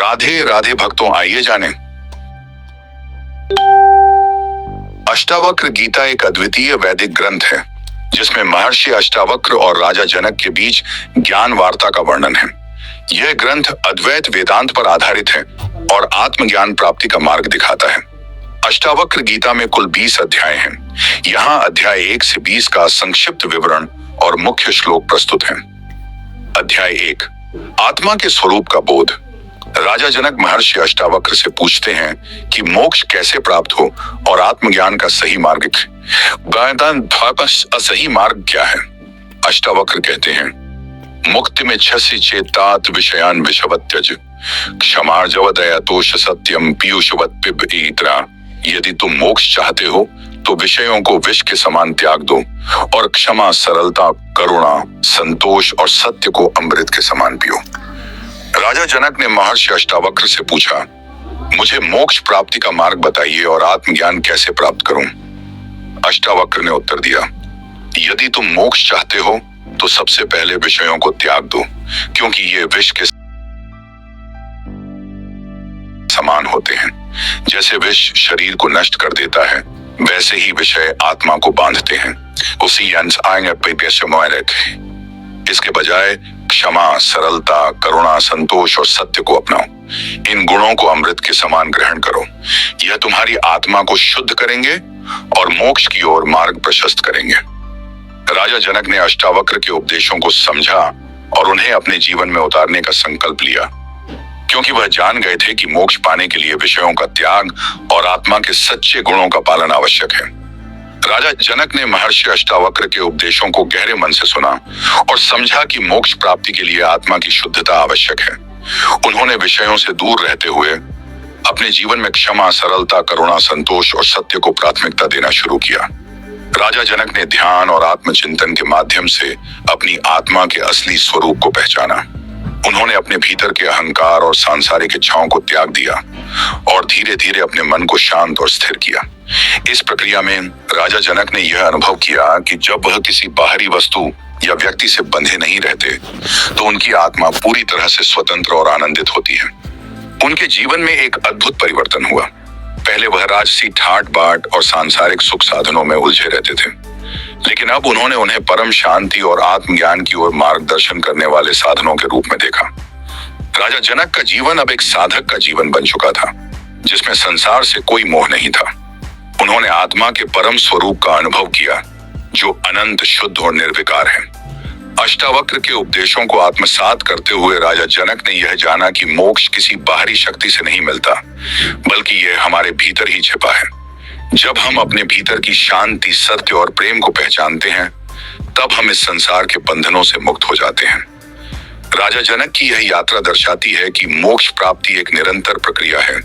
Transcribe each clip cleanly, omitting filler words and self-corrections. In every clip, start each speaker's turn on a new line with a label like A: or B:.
A: राधे राधे भक्तों, आइए जाने। अष्टावक्र गीता एक अद्वितीय वैदिक ग्रंथ है जिसमें महर्षि अष्टावक्र और राजा जनक के बीच ज्ञान वार्ता का वर्णन है। यह ग्रंथ अद्वैत वेदांत पर आधारित है और आत्मज्ञान प्राप्ति का मार्ग दिखाता है। अष्टावक्र गीता में कुल 20 अध्याय हैं। यहाँ अध्याय 1 से 20 का संक्षिप्त विवरण और मुख्य श्लोक प्रस्तुत हैं। अध्याय 1, आत्मा के स्वरूप का बोध। राजा जनक महर्षि अष्टावक्र से पूछते हैं कि मोक्ष कैसे प्राप्त हो और आत्मज्ञान का सही मार्ग सही मार्ग क्या है। अष्टावक्र कहते हैं, मुक्ति में छसी चेतात विषयान विषवत्यज क्षमार्जवदयतोष सत्यम पीयूषवत पिब इतरा। यदि तुम मोक्ष चाहते हो तो विषयों को विष के समान त्याग दो और क्षमा, सरलता, करुणा, संतोष और सत्य को अमृत के समान पियो। राजा जनक ने महर्षि अष्टावक्र से पूछा, मुझे मोक्ष प्राप्ति का मार्ग बताइए और आत्मज्ञान कैसे प्राप्त करूं। अष्टावक्र ने उत्तर दिया, यदि तुम मोक्ष चाहते हो तो सबसे पहले विषयों को त्याग दो, क्योंकि ये विष के समान होते हैं। जैसे विष शरीर को नष्ट कर देता है, वैसे ही विषय आत्मा को बांधते हैं। इसके बजाय क्षमा, सरलता, करुणा, संतोष और सत्य को अपनाओ। इन गुणों को अमृत के समान ग्रहण करो। यह तुम्हारी आत्मा को शुद्ध करेंगे और मोक्ष की ओर मार्ग प्रशस्त करेंगे। राजा जनक ने अष्टावक्र के उपदेशों को समझा और उन्हें अपने जीवन में उतारने का संकल्प लिया, क्योंकि वह जान गए थे कि मोक्ष पाने के लिए विषयों का त्याग और आत्मा के सच्चे गुणों का पालन आवश्यक है। राजा जनक ने महर्षि अष्टावक्र के उपदेशों को गहरे मन से सुना और समझा कि मोक्ष प्राप्ति के लिए आत्मा की शुद्धता आवश्यक है। उन्होंने विषयों से दूर रहते हुए अपने जीवन में क्षमा, सरलता, करुणा, संतोष और सत्य को प्राथमिकता देना शुरू किया। राजा जनक ने ध्यान और आत्मचिंतन के माध्यम से अपनी आत्मा के असली स्वरूप को पहचाना। उन्होंने अपने भीतर के अहंकार और सांसारिक इच्छाओं को त्याग दिया और धीरे धीरे अपने मन को शांत और स्थिर किया। इस प्रक्रिया में राजा जनक ने यह अनुभव किया कि जब वह किसी बाहरी वस्तु या व्यक्ति से बंधे नहीं रहते तो उनकी आत्मा पूरी तरह से स्वतंत्र और आनंदित होती है। उनके जीवन में एक अद्भुत परिवर्तन हुआ। पहले वह राजसी ठाट बाट और सांसारिक सुख साधनों में उलझे रहते थे, लेकिन अब उन्होंने उन्हें परम शांति और आत्मज्ञान की ओर मार्गदर्शन करने वाले साधनों के रूप में देखा। राजा जनक का जीवन अब एक साधक का जीवन बन चुका था, जिसमें संसार से कोई मोह नहीं था। उन्होंने आत्मा के परम स्वरूप का अनुभव किया, जो अनंत, शुद्ध और निर्विकार है। अष्टावक्र के उपदेशों को आत्मसात करते हुए राजा जनक ने यह जाना कि मोक्ष किसी बाहरी शक्ति से नहीं मिलता, बल्कि यह हमारे भीतर ही छिपा है। जब हम अपने भीतर की शांति, सत्य और प्रेम को पहचानते हैं, तब हम इस संसार के बंधनों से मुक्त हो जाते हैं। राजा जनक की यह यात्रा दर्शाती है कि मोक्ष प्राप्ति एक निरंतर प्रक्रिया है,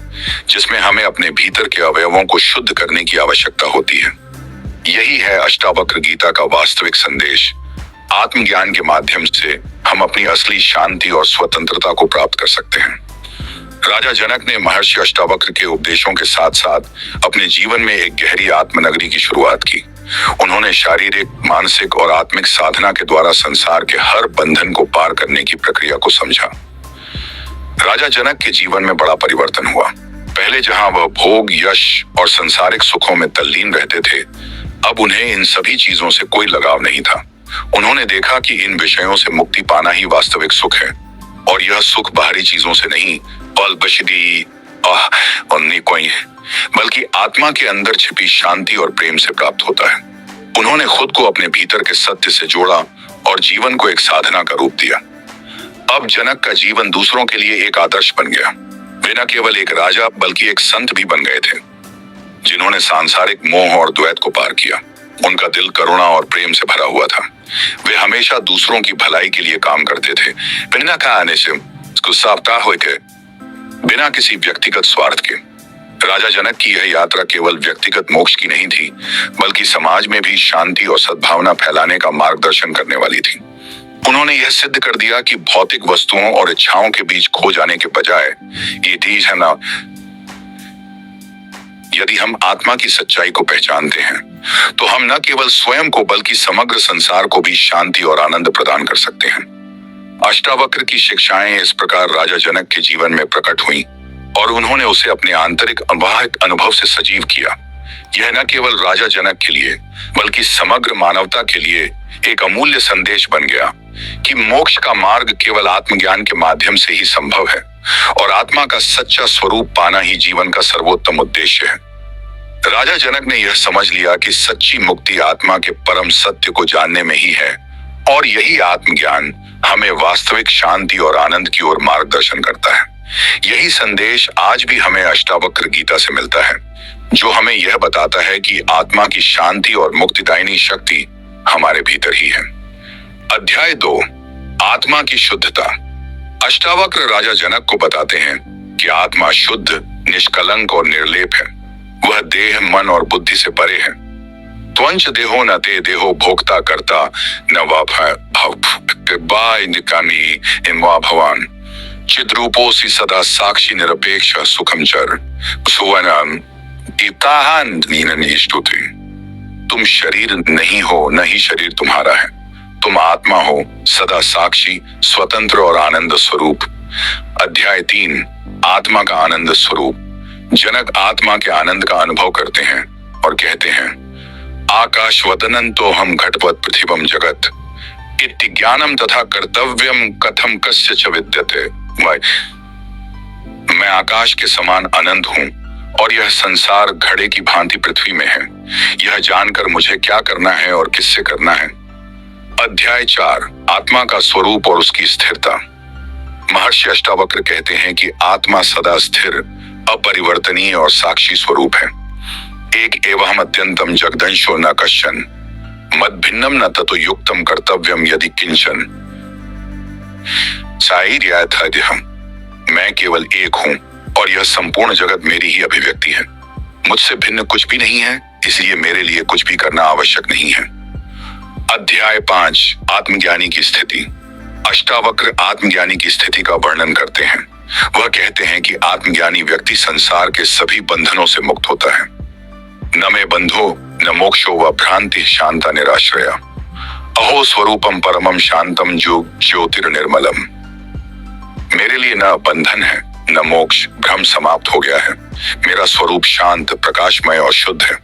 A: जिसमें हमें अपने भीतर के अवयवों को शुद्ध करने की आवश्यकता होती है। यही है अष्टावक्र गीता का वास्तविक संदेश। आत्मज्ञान के माध्यम से हम अपनी असली शांति और स्वतंत्रता को प्राप्त कर सकते हैं। राजा जनक ने महर्षि अष्टावक्र के उपदेशों के साथ साथ अपने जीवन में एक गहरी आत्मनगरी की शुरुआत की। उन्होंने शारीरिक, मानसिक और आत्मिक साधना के द्वारा संसार के हर बंधन को पार करने की प्रक्रिया को समझा। राजा जनक के जीवन में बड़ा परिवर्तन हुआ। पहले जहां वह भोग, यश और संसारिक सुखों में तल्लीन रहते थे, अब उन्हें इन सभी चीजों से कोई लगाव नहीं था। उन्होंने देखा कि इन विषयों से मुक्ति पाना ही वास्तविक सुख है, और यह सुख बाहरी चीजों से नहीं बल्कि आत्मा के अंदर छिपी शांति और प्रेम से प्राप्त होता है। उन्होंने खुद को अपने भीतर के सत्य से जोड़ा और जीवन को एक साधना का रूप दिया। अब जनक का जीवन दूसरों के लिए एक आदर्श बन गया। वे न केवल एक राजा बल्कि एक संत भी बन गए थे, जिन्होंने सांसारिक मोह और द्वैत को पार किया। उनका दिल करुणा और प्रेम से भरा हुआ था। वे हमेशा दूसरों की भलाई के लिए काम करते थे, बिना कहने से बिना किसी व्यक्तिगत स्वार्थ के। राजा जनक की यह यात्रा केवल व्यक्तिगत मोक्ष की नहीं थी, बल्कि समाज में भी शांति और सद्भावना फैलाने का मार्गदर्शन करने वाली थी। उन्होंने यह सिद्ध कर दिया कि भौतिक वस्तुओं और इच्छाओं के बीच खो जाने के बजाय ये चीज है ना, यदि हम आत्मा की सच्चाई को पहचानते हैं, तो हम न केवल स्वयं को बल्कि समग्र संसार को भी शांति और आनंद प्रदान कर सकते हैं। अष्टावक्र की शिक्षाएं इस प्रकार राजा जनक के जीवन में प्रकट हुई और उन्होंने उसे अपने आंतरिक अवाहित अनुभव से सजीव किया। यह न केवल राजा जनक के लिए बल्कि समग्र मानवता के लिए एक अमूल्य संदेश बन गया कि मोक्ष का मार्ग केवल आत्मज्ञान के माध्यम से ही संभव है और आत्मा का सच्चा स्वरूप पाना ही जीवन का सर्वोत्तम उद्देश्य है। राजा जनक ने यह समझ लिया कि सच्ची मुक्ति आत्मा के परम सत्य को जानने में ही है और यही आत्मज्ञान हमें वास्तविक शांति और आनंद की ओर मार्गदर्शन करता है। यही संदेश आज भी हमें अष्टावक्र गीता से मिलता है, जो हमें यह बताता है कि आत्मा की शांति और मुक्तिदायिनी शक्ति हमारे भीतर ही है। अध्याय 2, आत्मा की शुद्धता। अष्टावक्र राजा जनक को बताते हैं कि आत्मा शुद्ध, निष्कलंक और निर्लेप है। वह देह, मन और बुद्धि से परे है। त्वंच देहो न ते देहो भोक्ता करता न वा भवान चिद्रूपोसी सदा साक्षी निरपेक्ष सुखम चर सुवनम तुम शरीर नहीं हो, न ही शरीर तुम्हारा है। तुम आत्मा हो, सदा साक्षी, स्वतंत्र और आनंद स्वरूप। अध्याय 3, आत्मा का आनंद स्वरूप। जनक आत्मा के आनंद का अनुभव करते हैं और कहते हैं, आकाशवतनं तो हम घटवत पृथिवम जगत इति ज्ञानम तथा कर्तव्यम कथम कस्य च विद्यते। मैं आकाश के समान अनंत हूँ और यह संसार घड़े की भांति पृथ्वी में है। यह जानकर मुझे क्या करना है और किससे करना है। अध्याय 4, आत्मा का स्वरूप और उसकी स्थिरता। महर्षि अष्टावक्र कहते हैं कि आत्मा सदा स्थिर, अपरिवर्तनीय और साक्षी स्वरूप है। एक एवं अत्यंतम जगदंशो न कश्चन मद भिन्नम न ततो युक्तम कर्तव्यम यदि किंचन साइर्याथाद्यहम। मैं केवल एक हूँ और यह संपूर्ण जगत मेरी ही अभिव्यक्ति है। मुझसे भिन्न कुछ भी नहीं है, इसलिए मेरे लिए कुछ भी करना आवश्यक नहीं है। अध्याय 5, आत्मज्ञानी की स्थिति। अष्टावक्र आत्मज्ञानी की स्थिति का वर्णन करते हैं। वह कहते हैं कि आत्मज्ञानी व्यक्ति संसार के सभी बंधनों से मुक्त होता है। न मे बंधो न मोक्षो व भ्रांति शांता निराश्रया अहो स्वरूपम परमम शांतम जो ज्योतिर्निर्मलम। मेरे लिए न बंधन है न मोक्ष, भ्रम समाप्त हो गया है। मेरा स्वरूप शांत, प्रकाशमय और शुद्ध है।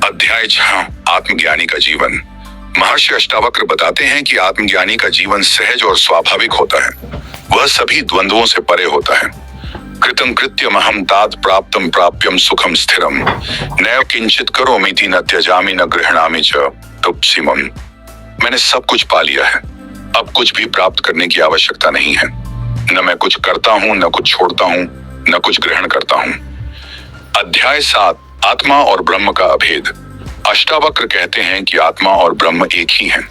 A: अध्याय 6, आत्मज्ञानी का जीवन। महर्षि अष्टावक्र बताते हैं कि आत्मज्ञानी का जीवन सहज और स्वाभाविक होता है। वह सभी द्वंद्वों से परे होता है। कृतं कृत्यम अहम तात प्राप्तम प्राप्यम सुखम स्थिरम नैव किंचित करोमीति न त्यजामि न गृह्णामि च तुप्सिमम। मैंने सब कुछ पा लिया है, अब कुछ भी प्राप्त करने की आवश्यकता नहीं है। न मैं कुछ करता हूँ, न कुछ छोड़ता हूँ, न कुछ ग्रहण करता हूँ। अध्याय 7, आत्मा और ब्रह्म का अभेद। अष्टावक्र कहते हैं कि आत्मा और ब्रह्म एक ही हैं।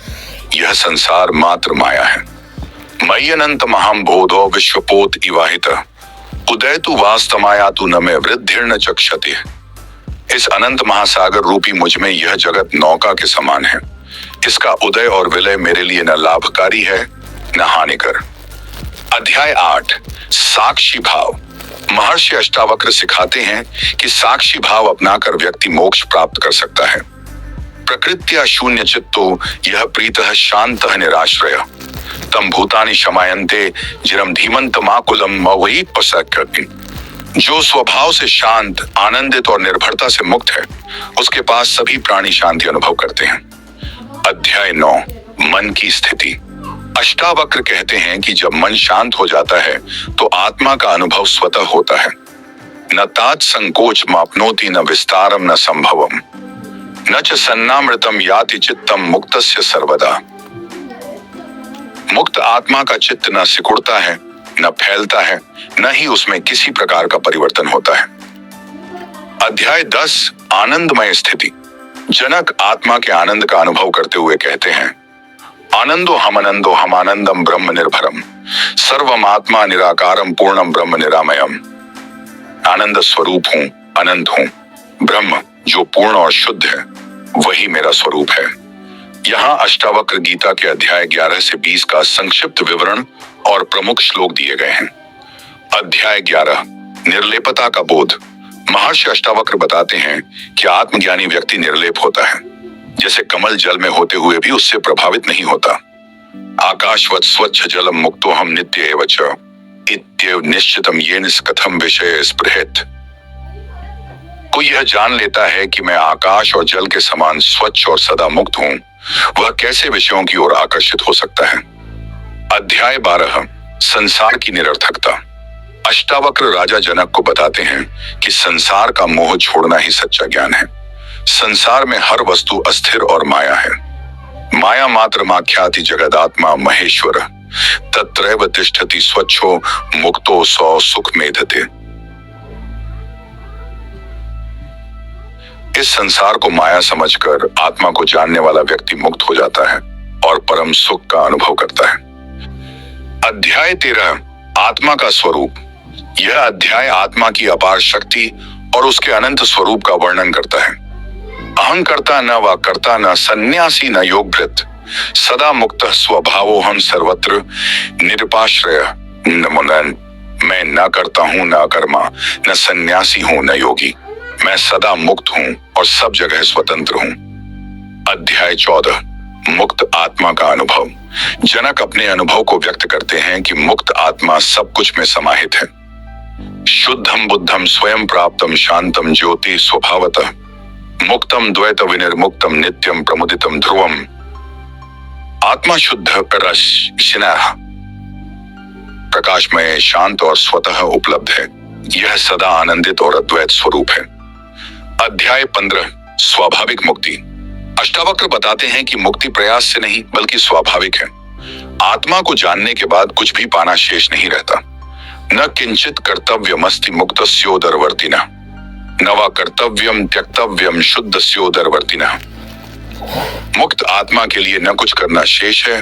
A: यह संसार मात्र माया है। मयि अनंत महाम बोधो विश्वपोत इवाहित उदय तु वास्तमाया तु न में वृद्धिर्न चक्षते। इस अनंत महासागर रूपी मुझ में यह जगत नौका के समान है। इसका उदय और विलय मेरे लिए न लाभकारी है न हानिकर। अध्याय 8, साक्षी भाव। महर्षि अष्टावक्र सिखाते हैं कि साक्षी भाव अपनाकर व्यक्ति मोक्ष प्राप्त कर सकता है। प्रकृत्या शून्य चित्तो यह प्रीतः शांतः निराश्रय तम भूतानि शमायन्ते जिरम धीमंत माकुलम मवई पसक्ति। जो स्वभाव से शांत, आनंदित और निर्भरता से मुक्त है, उसके पास सभी प्राणी शांति अनुभव करते हैं। अध्याय 9, मन की स्थिति। अष्टावक्र कहते हैं कि जब मन शांत हो जाता है तो आत्मा का अनुभव स्वतः होता है। न तात संकोच मापनोति न विस्तारम न संभवम न च सन्नामृतम याति चित्तम मुक्तस्य सर्वदा। मुक्त आत्मा का चित्त न सिकुड़ता है, न फैलता है, न ही उसमें किसी प्रकार का परिवर्तन होता है। अध्याय 10, आनंदमय स्थिति। जनक आत्मा के आनंद का अनुभव करते हुए कहते हैं, आनंदो हम आनंदम ब्रह्म निर्भरम सर्वम आत्मा निराकारम पूर्णम ब्रह्म निरामयम। आनंद स्वरूप हूँ, अनंत हूँ। ब्रह्म जो पूर्ण और शुद्ध है, वही मेरा स्वरूप है। यहाँ अष्टावक्र गीता के अध्याय 11 से 20 का संक्षिप्त विवरण और प्रमुख श्लोक दिए गए हैं। अध्याय 11, निर्लेपता का बोध। महर्षि अष्टावक्र बताते हैं कि आत्मज्ञानी व्यक्ति निर्लेप होता है, जैसे कमल जल में होते हुए भी उससे प्रभावित नहीं होता। आकाशवत् स्वच्छ जलम मुक्तो हम नित्य एव च इत्येव निश्चितम येन कथम विषय स्पृहेत। कोई यह जान लेता है कि मैं आकाश और जल के समान स्वच्छ और सदा मुक्त हूँ, वह कैसे विषयों की ओर आकर्षित हो सकता है। अध्याय 12 संसार की निरर्थकता। अष्टावक्र राजा जनक को बताते हैं कि संसार का मोह छोड़ना ही सच्चा ज्ञान है। संसार में हर वस्तु अस्थिर और माया है। माया मात्र माख्याति जगदात्मा महेश्वर तत्रैव तिष्ठति स्वच्छो मुक्तो सौ सुख मेधते। इस संसार को माया समझकर आत्मा को जानने वाला व्यक्ति मुक्त हो जाता है और परम सुख का अनुभव करता है। अध्याय 13 आत्मा का स्वरूप। यह अध्याय आत्मा की अपार शक्ति और उसके अनंत स्वरूप का वर्णन करता है। अहंकर्ता न वा कर्ता न सन्यासी न योगभृत सदा मुक्त स्वभावोहम सर्वत्र निरपाश्रय न मुनन। मैं न करता हूँ न अकर्मा, न सन्यासी हूँ न योगी, मैं सदा मुक्त हूँ और सब जगह स्वतंत्र हूँ। अध्याय 14 मुक्त आत्मा का अनुभव। जनक अपने अनुभव को व्यक्त करते हैं कि मुक्त आत्मा सब कुछ में समाहित है। शुद्धम बुद्धम स्वयं प्राप्तम शांतम ज्योति स्वभावतः मुक्तम द्वैत विनिर्मुक्तम नित्यम प्रमुदितम ध्रुवम। आत्मा शुद्ध प्रकाशमय शांत और स्वतः उपलब्ध है। यह सदा आनंदित और अद्वैत स्वरूप है। अध्याय 15 स्वाभाविक मुक्ति। अष्टावक्र बताते हैं कि मुक्ति प्रयास से नहीं बल्कि स्वाभाविक है। आत्मा को जानने के बाद कुछ भी पाना शेष नहीं रहता। न किंचित कर्तव्यमस्ति मुक्तस्योदरवर्तिनः न वा कर्तव्यम त्यक्तव्यम शुद्धस्योदरवर्तिनः। मुक्त आत्मा के लिए न कुछ करना शेष है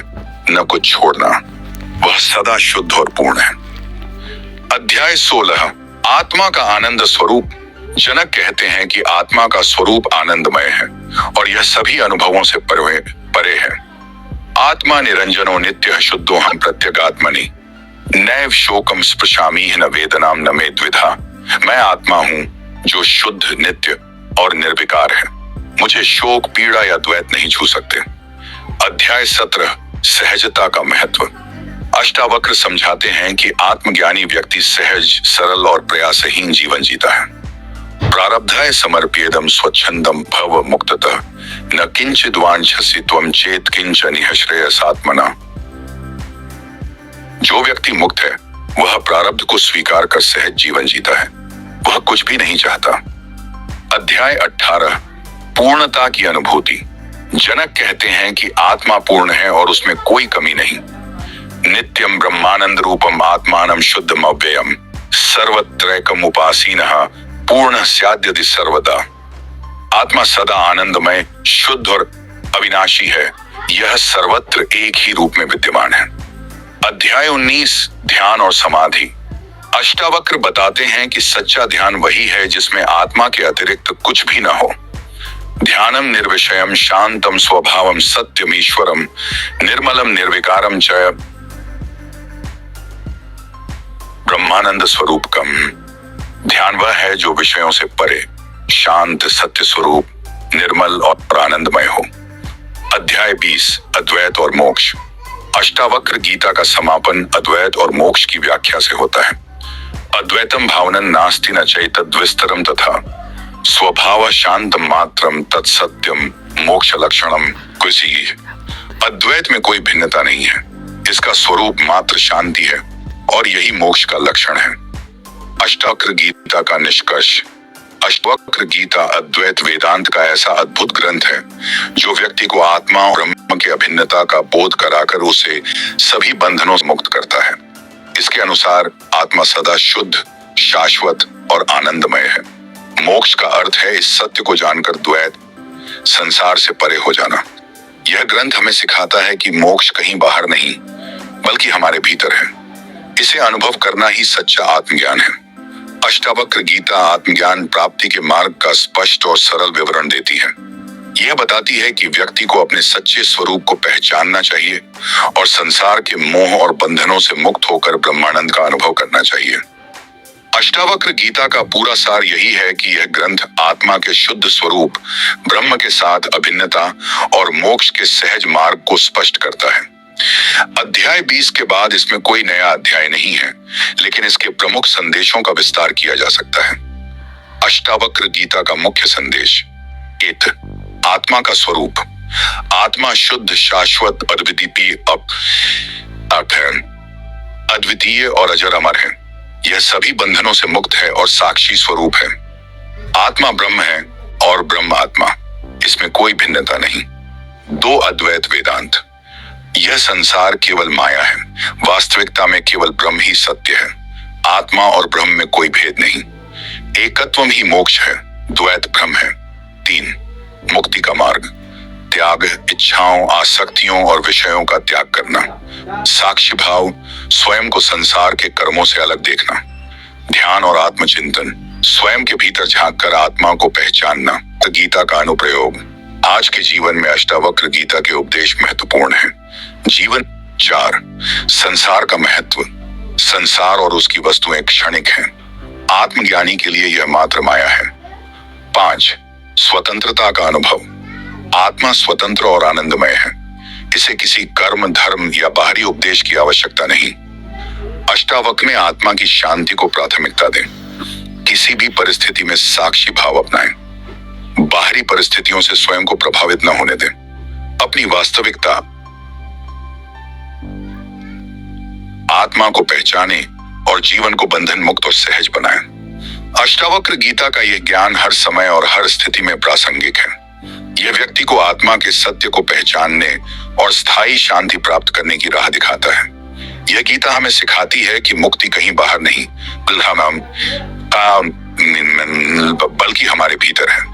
A: न कुछ छोड़ना, वह सदा शुद्ध और पूर्ण है। अध्याय 16 आत्मा का आनंद स्वरूप। जनक कहते हैं कि आत्मा का स्वरूप आनंदमय है और यह सभी अनुभवों से परे है। आत्मा निरंजनो नित्य शुद्धो हम प्रत्यगात्मनि नैव शोकम स्पृशामि न वेदनाम न मे द्विधा। मैं आत्मा हूँ जो शुद्ध नित्य और निर्विकार है, मुझे शोक पीड़ा या द्वैत नहीं छू सकते। अध्याय 17 सहजता का महत्व। अष्टावक्र समझाते हैं कि आत्मज्ञानी व्यक्ति सहज सरल और प्रयासहीन जीवन जीता है। प्रारब्धाय समर्प्येदम स्वच्छंदम भव मुक्ततः न किंचिद वांछसि त्वं चेत किंचनिह श्रेयसात्मना। जो व्यक्ति मुक्त है वह प्रारब्ध को स्वीकार कर सहज जीवन जीता है, वह कुछ भी नहीं चाहता। अध्याय 18 पूर्णता की अनुभूति। जनक कहते हैं कि आत्मा पूर्ण है और उसमें कोई कमी नहीं। नित्यम ब्रह्मानंद रूपम आत्मानम शुद्धम अव्ययम सर्वत्रैकम उपासीनः पूर्ण स्याद्यति सर्वदा। आत्मा सदा आनंदमय शुद्ध और अविनाशी है, यह सर्वत्र एक ही रूप में विद्यमान है। अध्याय 19 ध्यान और समाधि। अष्टावक्र बताते हैं कि सच्चा ध्यान वही है जिसमें आत्मा के अतिरिक्त कुछ भी न हो। ध्यानम निर्विषयम शांतम स्वभावम सत्यम ईश्वरम निर्मलम निर्विकारम च ब्रह्मानंद स्वरूपकम। ध्यान वह है जो विषयों से परे, शांत, सत्य स्वरूप, निर्मल और आनंदमय हो। अध्याय 20 अद्वैत और मोक्ष। अष्टावक्र गीता का समापन अद्वैत और मोक्ष की व्याख्या से होता है। अद्वैतम भावनन नास्ति न चैतद्विस्तरम तथा स्वभाव शांतम मात्रम तत्सत्यम मोक्ष लक्षणम कुसी। अद्वैत में कोई भिन्नता नहीं है, इसका स्वरूप मात्र शांति है और यही मोक्ष का लक्षण है। अष्टावक्र गीता का निष्कर्ष। अष्टावक्र गीता अद्वैत वेदांत का ऐसा अद्भुत ग्रंथ है जो व्यक्ति को आत्मा और ब्रह्म की अभिन्नता का बोध कराकर उसे सभी बंधनों से मुक्त करता है। इसके अनुसार आत्मा सदा शुद्ध, शाश्वत और आनंदमय है। मोक्ष का अर्थ है इस सत्य को जानकर द्वैत संसार से परे हो जाना। यह ग्रंथ हमें सिखाता है कि मोक्ष कहीं बाहर नहीं बल्कि हमारे भीतर है। इसे अनुभव करना ही सच्चा आत्मज्ञान है। अष्टावक्र गीता आत्मज्ञान प्राप्ति के मार्ग का स्पष्ट और सरल विवरण देती है। यह बताती है कि व्यक्ति को अपने सच्चे स्वरूप को पहचानना चाहिए और संसार के मोह और बंधनों से मुक्त होकर ब्रह्मानंद का अनुभव करना चाहिए। अष्टावक्र गीता का पूरा सार यही है कि यह ग्रंथ आत्मा के शुद्ध स्वरूप, ब्रह्म के साथ अभिन्नता और मोक्ष के सहज मार्ग को स्पष्ट करता है। अध्याय 20 के बाद इसमें कोई नया अध्याय नहीं है, लेकिन इसके प्रमुख संदेशों का विस्तार किया जा सकता है। अष्टावक्र गीता का मुख्य संदेश। एक, आत्मा का स्वरूप। आत्मा शुद्ध, शाश्वत, अद्वितीय और अजर अमर है। यह सभी बंधनों से मुक्त है और साक्षी स्वरूप है। आत्मा ब्रह्म है और ब्रह्म आत्मा, इसमें कोई भिन्नता नहीं। दो, अद्वैत वेदांत। यह संसार केवल माया है, वास्तविकता में केवल ब्रह्म ही सत्य है। आत्मा और ब्रह्म में कोई भेद नहीं। एकत्वम ही मोक्ष है, द्वैत ब्रह्म है। 3, मुक्ति का मार्ग। त्याग, इच्छाओं, आसक्तियों और विषयों का त्याग करना। साक्षी भाव, स्वयं को संसार के कर्मों से अलग देखना। ध्यान और आत्मचिंतन, स्वयं के भीतर झांककर आत्मा को पहचानना। गीता का अनुप्रयोग। आज के जीवन में अष्टावक्र गीता के उपदेश महत्वपूर्ण हैं। जीवन। 4, संसार का महत्व। संसार और उसकी वस्तुएं क्षणिक हैं, आत्मज्ञानी के लिए यह मात्र माया है। 5, स्वतंत्रता का अनुभव। आत्मा स्वतंत्र और आनंदमय है, इसे किसी कर्म, धर्म या बाहरी उपदेश की आवश्यकता नहीं। अष्टावक्र में आत्मा की शांति को प्राथमिकता दें। किसी भी परिस्थिति में साक्षी भाव अपनाएं। बाहरी परिस्थितियों से स्वयं को प्रभावित न होने दें। अपनी वास्तविकता, आत्मा को पहचानें और जीवन को बंधन मुक्त और सहज बनाएं। अष्टावक्र गीता का यह ज्ञान हर समय और हर स्थिति में प्रासंगिक है। यह व्यक्ति को आत्मा के सत्य को पहचानने और स्थायी शांति प्राप्त करने की राह दिखाता है। यह गीता हमें सिखाती है कि मुक्ति कहीं बाहर नहीं, बल्कि हमारे भीतर है।